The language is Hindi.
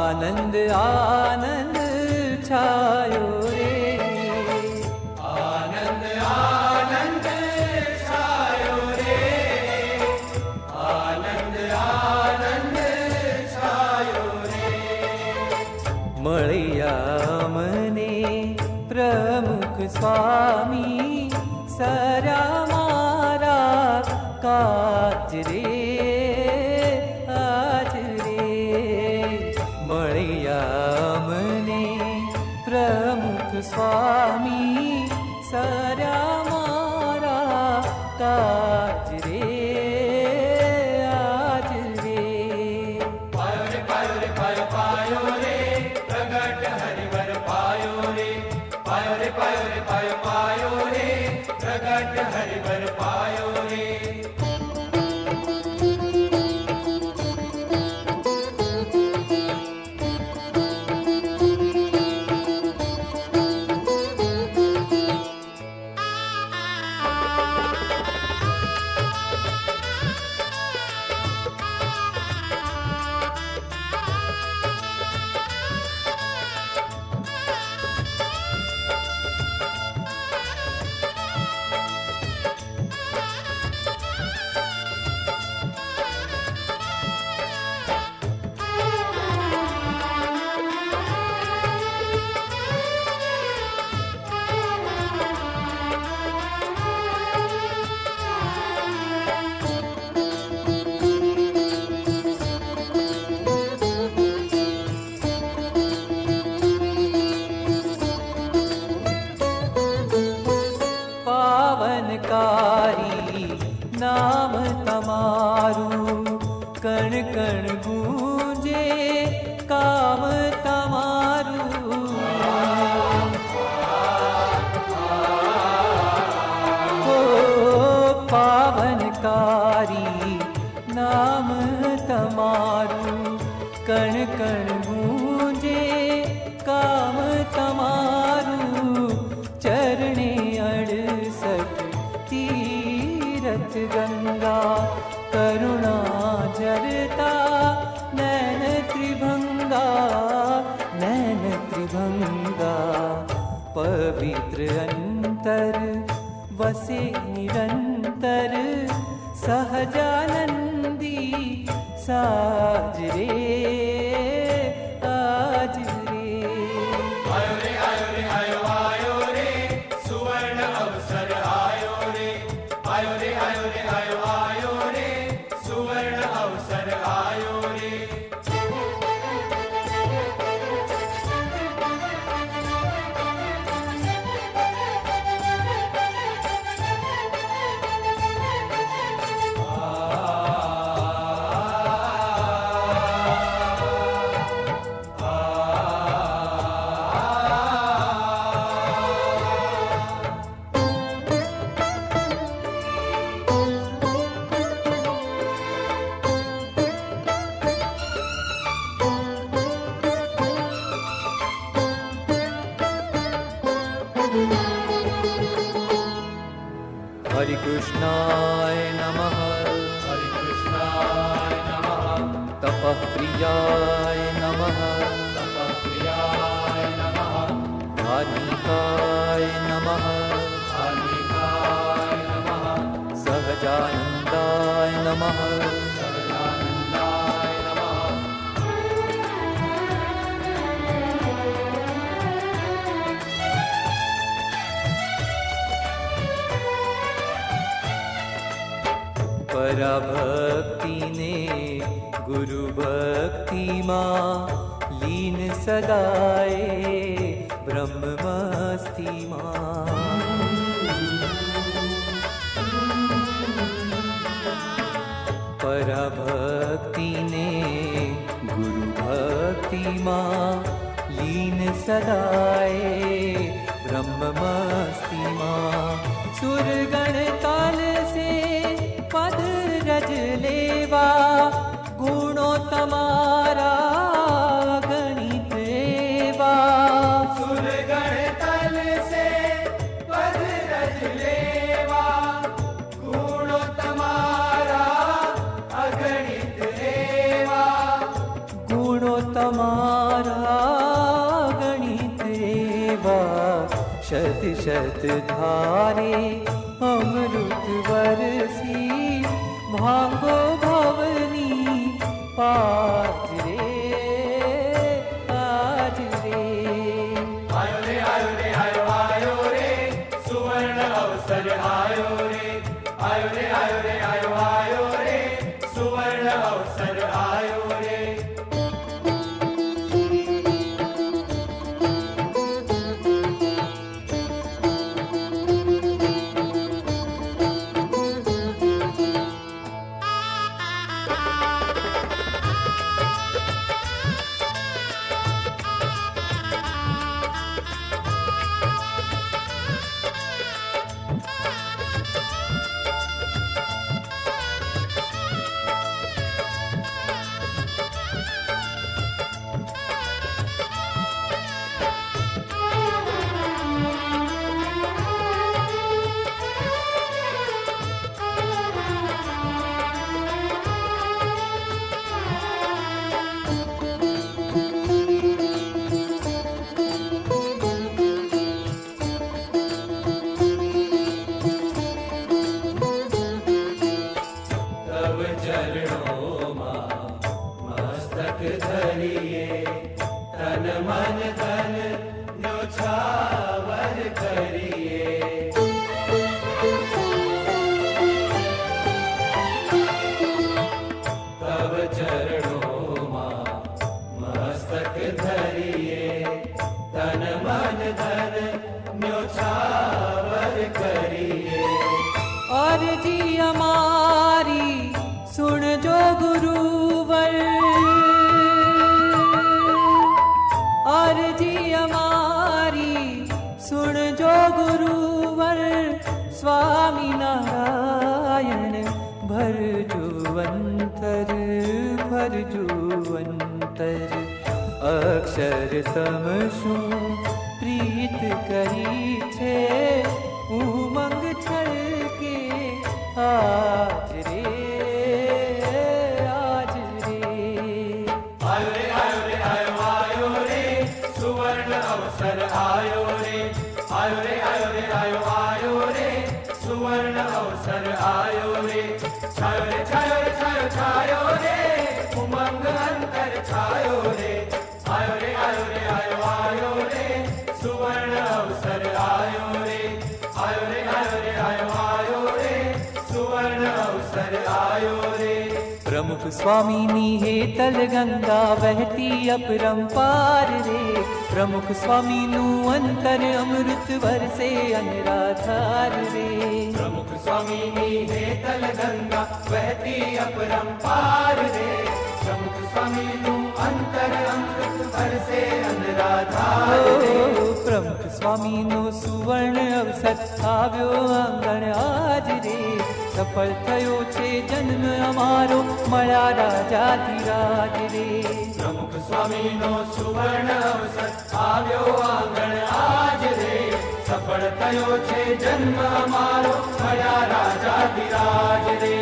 आनंद आनंद छायो रे, आनंद आनंद छायो रे, आनंद आनंद छायो रे। મળ્યા મને પ્રમુખ સ્વામી સર્યા મારા કાજ રે આજ રે, મળ્યા મને પ્રમુખ સ્વામી સર્યા મારા કાજ રે આજ રે. પાયો રે પાયો રે પાયો પાયો રે, પ્રગટ હરિવર પાયો રે, પાયો રે પાયો રે પાયો પાયો રે, પ્રગટ હરિવર પાયો રે. પાવનકારી નામ તમારું, કણ કણ ગૂંજે કામ તમારું. ઓ પાવનકારી નામ તમારું, કણ કણ ગૂંજે કામ તમારું. ચરણે 68 तीरथ गंगा, करुणा जरता नैन त्रिभंगा, नैन त्रिभंगा. पवित्र अंतर वसे निरंतर, सहजानंदी साज रे आज रे. आयो रे आयो रे आयो आयो रे, सुवर्ण अवसर आयो रे, आयो रे आयो रे आयो आयो रे, सुवर्ण अवसर आयो रे. हरि कृष्णाय नमः, हरे कृष्णाय नमः, तपः प्रियाय नमः, तपः प्रियाय नमः, धार्मिकाय नमः, धार्मिकाय नमः, सहजानन्दाय नमः, सदानन्दाय नमः. पराभक्ति ने गुरु भक्ति मां लीन सदाए ब्रह्म मस्ती मां. पराभक्ति ने गुरु भक्ति मां लीन सदाए ब्रह्म मस्ती मां. सुरगण ताल से पद रज लेवा, गुणों तमारा गणित एवा. सुरगण तल से पद रज लेवा, गुणों तमारा अगणित एवा. गुणों तमारा तुम्हारा गणित एवा शत शत धारे अमृत बरसी भांगो भवनी पाज रे आज रे। आयो रे आयो रे आयो आयो रे सुवर्ण अवसर आयो रे। आयो रे आयो रे आयो आयो रे सुवर्ण अवसर आयो रे। धरिए तन मन धन न्योछावर करिए। तब चरणों मां मस्तक धरिए तन मन धन न्योछावर करिए। और जी हमारी सुन जो गुरुवर, और जी हमारी सुन जो गुरुवर, स्वामी नारायण भर जुवंतर भर जुवंतर। अक्षर तम शू प्रीत करी छे उमंग छल के आज रे आज रे। आयो रे आयो रे आयो आयो रे सुवर्ण अवसर आयो रे। आयो रे आयो रे आयो आयो रे सुवर्ण अवसर आयो रे। छायो रे छायो रे छायो छायो रे उमंग अंतर छायो रे। आयो रे आयो रे आयो आयो रे सुवर्ण अवसर आयो रे। आयो रे आयो रे आयो आयो रे सुवर्ण अवसर आयो रे। प्रमुख स्वामीनी हेतल गंगा वहती अपरंपार रे। प्रमुख स्वामीनु अंतर अमृत बरसे अनराधार रे। प्रमुख स्वामीनी हेतल गंगा वहती अपरंपार रे। प्रमुख स्वामीनु अंतर अमृत बरसे अनराधार रे। प्रमुख स्वामीनु सुवर्ण अवसर આવ્યો આંગણ આજ રે। સફળ થયો છે જન્મ અમારો મળ્યા રાજાધિરાજ રે। પ્રમુખ સ્વામીનો સુવર્ણ અવસર આવ્યો આંગણ આજ રે। સફળ થયો છે જન્મ અમારો મળ્યા રાજાધિરાજ રે।